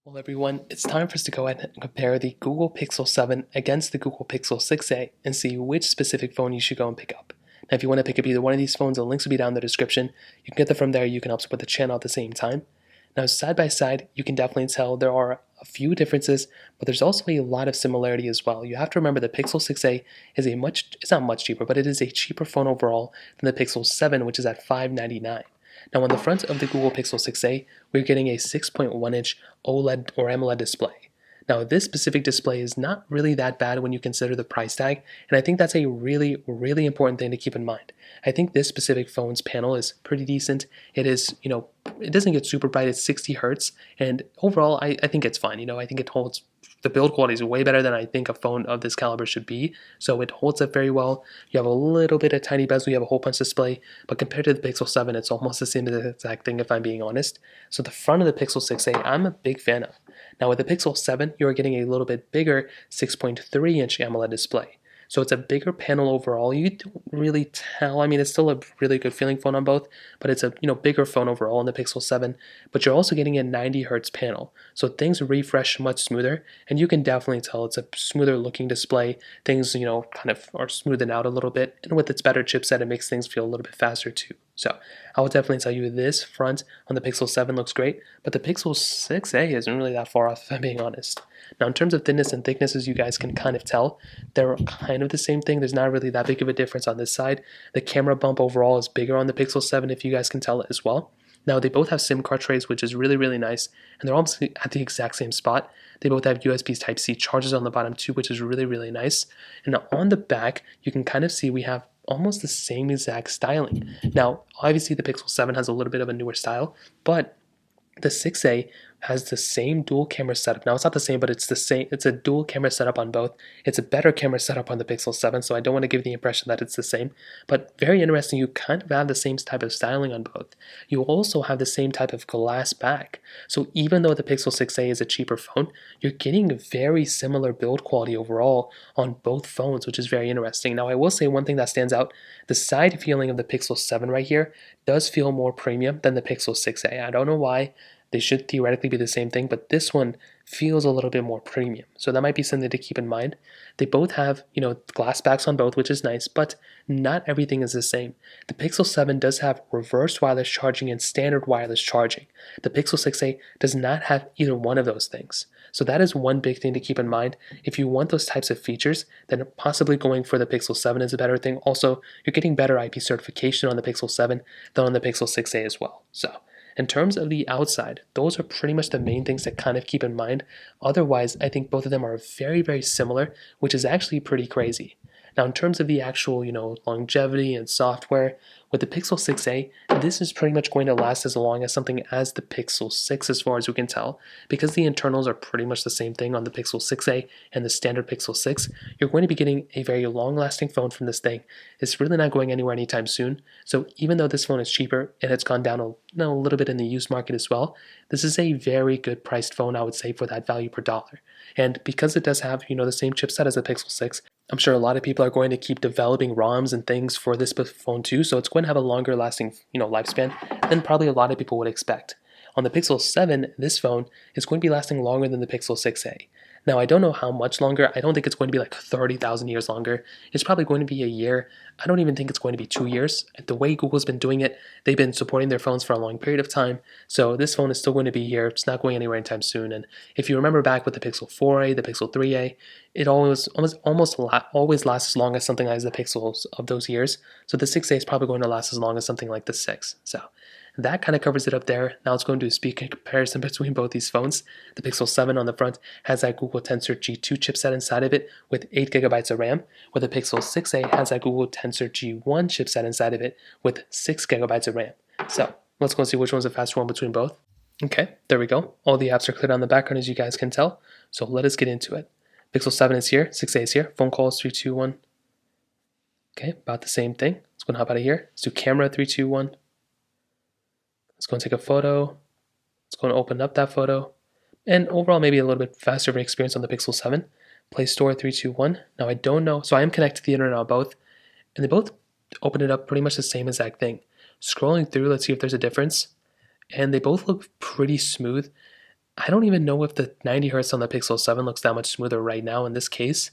Well, everyone, it's time for us to go ahead and compare the Google Pixel 7 against the Google Pixel 6a and see which specific phone you should go and pick up. Now, if you want to pick up either one of these phones, the links will be down in the description. You can get them from there. You can help support the channel at the same time. Now, side by side, you can definitely tell there are a few differences, but there's also a lot of similarity as well. You have to remember the Pixel 6a is it's not much cheaper, but it is a cheaper phone overall than the Pixel 7, which is at $599. Now on the front of the Google Pixel 6a, we're getting a 6.1-inch OLED or AMOLED display. Now this specific display is not really that bad when you consider the price tag, and I think that's a really, really important thing to keep in mind. I think this specific phone's panel is pretty decent. It is, it doesn't get super bright, it's 60 hertz, and overall I think it's fine. I think it holds, the build quality is way better than I think a phone of this caliber should be, so it holds up very well. You have a little bit of tiny bezel, you have a hole punch display, but compared to the Pixel 7, it's almost the same exact thing if I'm being honest. So the front of the Pixel 6a, I'm a big fan of. Now with the Pixel 7, you're getting a little bit bigger 6.3-inch AMOLED display. So it's a bigger panel overall. You don't really tell. I mean, it's still a really good feeling phone on both, but it's a bigger phone overall in the Pixel 7. But you're also getting a 90 hertz panel, so things refresh much smoother, and you can definitely tell it's a smoother looking display. Things kind of are smoothing out a little bit, and with its better chipset, it makes things feel a little bit faster too. So I will definitely tell you this front on the Pixel 7 looks great, but the Pixel 6a isn't really that far off if I'm being honest. Now in terms of thinness and thickness, as you guys can kind of tell, they're kind of the same thing. There's not really that big of a difference on this side. The camera bump overall is bigger on the Pixel 7 if you guys can tell it as well. Now they both have SIM card trays, which is really, really nice, and they're almost at the exact same spot. They both have USB Type-C chargers on the bottom too, which is really, really nice. And now on the back, you can kind of see we have almost the same exact styling. Now, obviously the Pixel 7 has a little bit of a newer style, but the 6a has the same dual camera setup. Now it's not the same, but it's the same. It's a dual camera setup on both. It's a better camera setup on the Pixel 7, so I don't want to give the impression that it's the same. But very interesting, you kind of have the same type of styling on both. You also have the same type of glass back. So even though the Pixel 6a is a cheaper phone, you're getting very similar build quality overall on both phones, which is very interesting. Now I will say one thing that stands out, the side feeling of the Pixel 7 right here does feel more premium than the Pixel 6a. I don't know why. They should theoretically be the same thing, but this one feels a little bit more premium. So that might be something to keep in mind. They both have, glass backs on both, which is nice, but not everything is the same. The Pixel 7 does have reverse wireless charging and standard wireless charging. The Pixel 6a does not have either one of those things. So that is one big thing to keep in mind. If you want those types of features, then possibly going for the Pixel 7 is a better thing. Also, you're getting better IP certification on the Pixel 7 than on the Pixel 6a as well. So in terms of the outside, those are pretty much the main things to kind of keep in mind. Otherwise, I think both of them are very, very similar, which is actually pretty crazy. Now, in terms of the actual, longevity and software, with the Pixel 6a, this is pretty much going to last as long as something as the Pixel 6 as far as we can tell. Because the internals are pretty much the same thing on the Pixel 6a and the standard Pixel 6, you're going to be getting a very long-lasting phone from this thing. It's really not going anywhere anytime soon. So even though this phone is cheaper and it's gone down a little bit in the used market as well, this is a very good priced phone, I would say, for that value per dollar. And because it does have, the same chipset as the Pixel 6, I'm sure a lot of people are going to keep developing ROMs and things for this phone too, so it's going to have a longer lasting, lifespan than probably a lot of people would expect. On the Pixel 7, this phone is going to be lasting longer than the Pixel 6a. Now, I don't know how much longer. I don't think it's going to be like 30,000 years longer. It's probably going to be a year. I don't even think it's going to be 2 years. The way Google's been doing it, they've been supporting their phones for a long period of time. So this phone is still going to be here. It's not going anywhere anytime soon. And if you remember back with the Pixel 4a, the Pixel 3a, it always lasts as long as something like the Pixels of those years. So the 6a is probably going to last as long as something like the 6. So that kind of covers it up there. Now let's go and do a speed comparison between both these phones. The Pixel 7 on the front has that Google Tensor G2 chipset inside of it with 8 gigabytes of RAM, where the Pixel 6a has that Google Tensor G1 chipset inside of it with 6 gigabytes of RAM. So let's go and see which one's the faster one between both. Okay, there we go. All the apps are cleared on the background, as you guys can tell. So let us get into it. Pixel 7 is here, 6a is here. Phone calls 3, 2, 1. Okay, about the same thing. Let's go and hop out of here. Let's do camera 3, 2, 1. Let's go and take a photo. Let's go and open up that photo. And overall, maybe a little bit faster of an experience on the Pixel 7. Play Store 3, 2, 1. Now I don't know. So I am connected to the internet on both. And they both open it up pretty much the same exact thing. Scrolling through, let's see if there's a difference. And they both look pretty smooth. I don't even know if the 90 Hz on the Pixel 7 looks that much smoother right now in this case.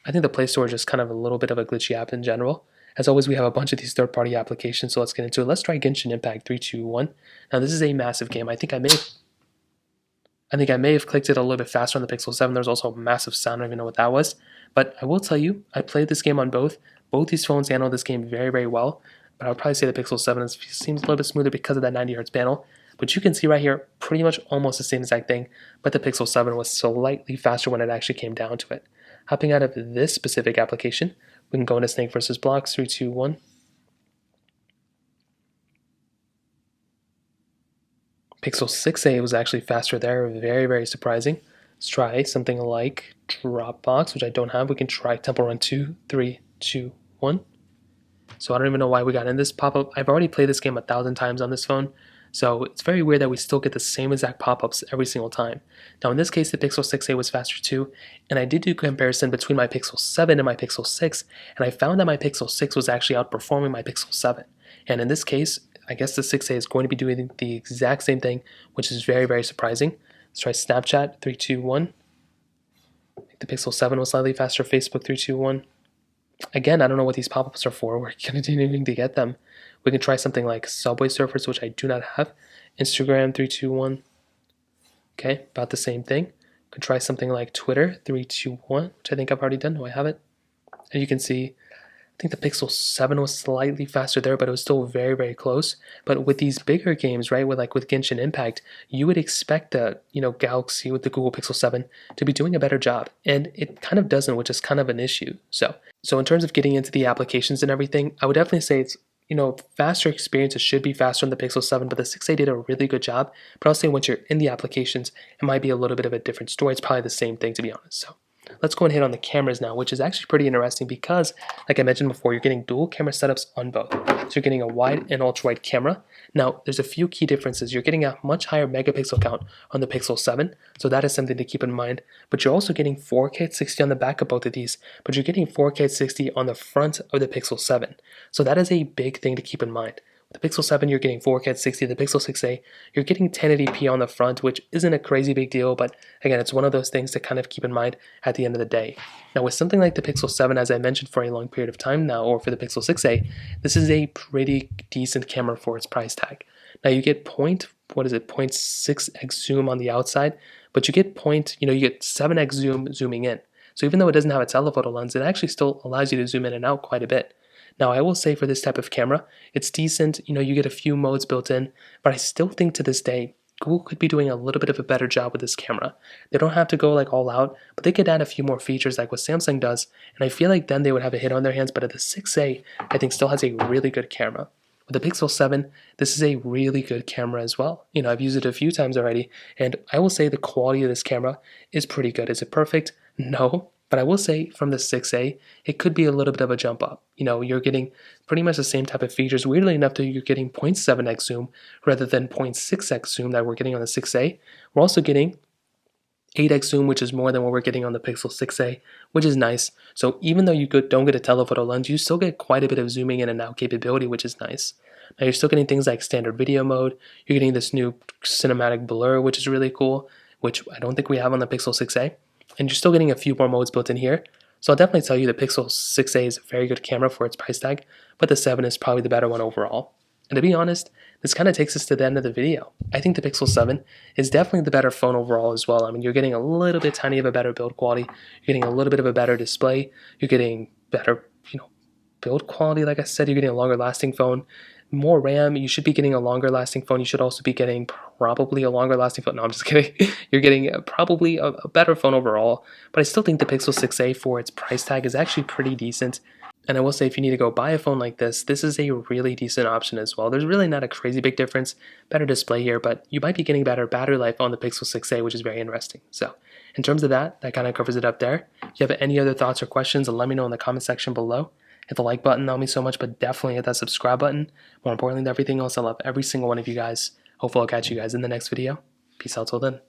I think the Play Store is just kind of a little bit of a glitchy app in general. As always, we have a bunch of these third-party applications, so let's get into it. Let's try Genshin Impact 3, 2, 1. Now, this is a massive game. I think I may have clicked it a little bit faster on the Pixel 7. There's also a massive sound. I don't even know what that was. But I will tell you, I played this game on both. Both these phones handle this game very, very well. But I would probably say the Pixel 7 seems a little bit smoother because of that 90 Hz panel. But you can see right here, pretty much almost the same exact thing. But the Pixel 7 was slightly faster when it actually came down to it. Hopping out of this specific application, we can go into Snake versus Blocks, 3, 2, 1. Pixel 6a was actually faster there, very, very surprising. Let's try something like Dropbox, which I don't have. We can try Temple Run 2, 3, 2, 1. So I don't even know why we got in this pop-up. I've already played this game 1,000 times on this phone, so it's very weird that we still get the same exact pop-ups every single time. Now in this case, the Pixel 6a was faster too, and I did do a comparison between my Pixel 7 and my Pixel 6, and I found that my Pixel 6 was actually outperforming my Pixel 7. And in this case, I guess the 6a is going to be doing the exact same thing, which is very, very surprising. Let's try Snapchat, 3, 2, 1. I think the Pixel 7 was slightly faster, Facebook, 3, 2, 1. Again, I don't know what these pop-ups are for. We're continuing to get them. We can try something like Subway Surfers, which I do not have. Instagram, 3, 2, 1. Okay, about the same thing. We can try something like Twitter, 3, 2, 1, which I think I've already done. Do I have it? And you can see, I think the Pixel 7 was slightly faster there, but it was still very, very close. But with these bigger games, right, with Genshin Impact, you would expect the, Galaxy with the Google Pixel 7 to be doing a better job. And it kind of doesn't, which is kind of an issue. So in terms of getting into the applications and everything, I would definitely say it's, faster experiences should be faster on the Pixel 7, but the 6a did a really good job. But I'll say once you're in the applications, it might be a little bit of a different story. It's probably the same thing, to be honest. So let's go and hit on the cameras now, which is actually pretty interesting because, like I mentioned before, you're getting dual camera setups on both. So you're getting a wide and ultra-wide camera. Now, there's a few key differences. You're getting a much higher megapixel count on the Pixel 7, so that is something to keep in mind. But you're also getting 4K at 60 on the back of both of these, but you're getting 4K at 60 on the front of the Pixel 7. So that is a big thing to keep in mind. The Pixel 7, you're getting 4K at 60. The Pixel 6a, you're getting 1080p on the front, which isn't a crazy big deal, but again, it's one of those things to kind of keep in mind at the end of the day. Now, with something like the Pixel 7, as I mentioned for a long period of time now, or for the Pixel 6a, this is a pretty decent camera for its price tag. Now, you get 0.6x zoom on the outside, but you get you get 7x zooming in. So even though it doesn't have a telephoto lens, it actually still allows you to zoom in and out quite a bit. Now, I will say for this type of camera, it's decent. You get a few modes built in, but I still think to this day, Google could be doing a little bit of a better job with this camera. They don't have to go all out, but they could add a few more features like what Samsung does, and I feel like then they would have a hit on their hands, but the 6a, I think, still has a really good camera. With the Pixel 7, this is a really good camera as well. I've used it a few times already, and I will say the quality of this camera is pretty good. Is it perfect? No. But I will say from the 6a, it could be a little bit of a jump up. You're getting pretty much the same type of features. Weirdly enough, you're getting 0.7x zoom rather than 0.6x zoom that we're getting on the 6a. We're also getting 8x zoom, which is more than what we're getting on the Pixel 6a, which is nice. So even though you don't get a telephoto lens, you still get quite a bit of zooming in and out capability, which is nice. Now you're still getting things like standard video mode. You're getting this new cinematic blur, which is really cool, which I don't think we have on the Pixel 6a. And you're still getting a few more modes built in here. So I'll definitely tell you the Pixel 6a is a very good camera for its price tag, but the 7 is probably the better one overall. And to be honest, this kind of takes us to the end of the video. I think the Pixel 7 is definitely the better phone overall as well. I mean, you're getting a little bit tiny of a better build quality. You're getting a little bit of a better display. You're getting better, build quality. Like I said, you're getting a longer lasting phone. More RAM, you should be getting a longer lasting phone. You should also be getting probably a longer lasting phone. No, I'm just kidding. You're getting probably a better phone overall, but I still think the Pixel 6a for its price tag is actually pretty decent. And I will say if you need to go buy a phone like this is a really decent option as well. There's really not a crazy big difference. Better display here, but you might be getting better battery life on the Pixel 6a, which is very interesting. So in terms of that kind of covers it up there. If you have any other thoughts or questions, let me know in the comment section below. Hit the like button, that'll mean so much, but definitely hit that subscribe button. More importantly than everything else, I love every single one of you guys. Hopefully I'll catch you guys in the next video. Peace out till then.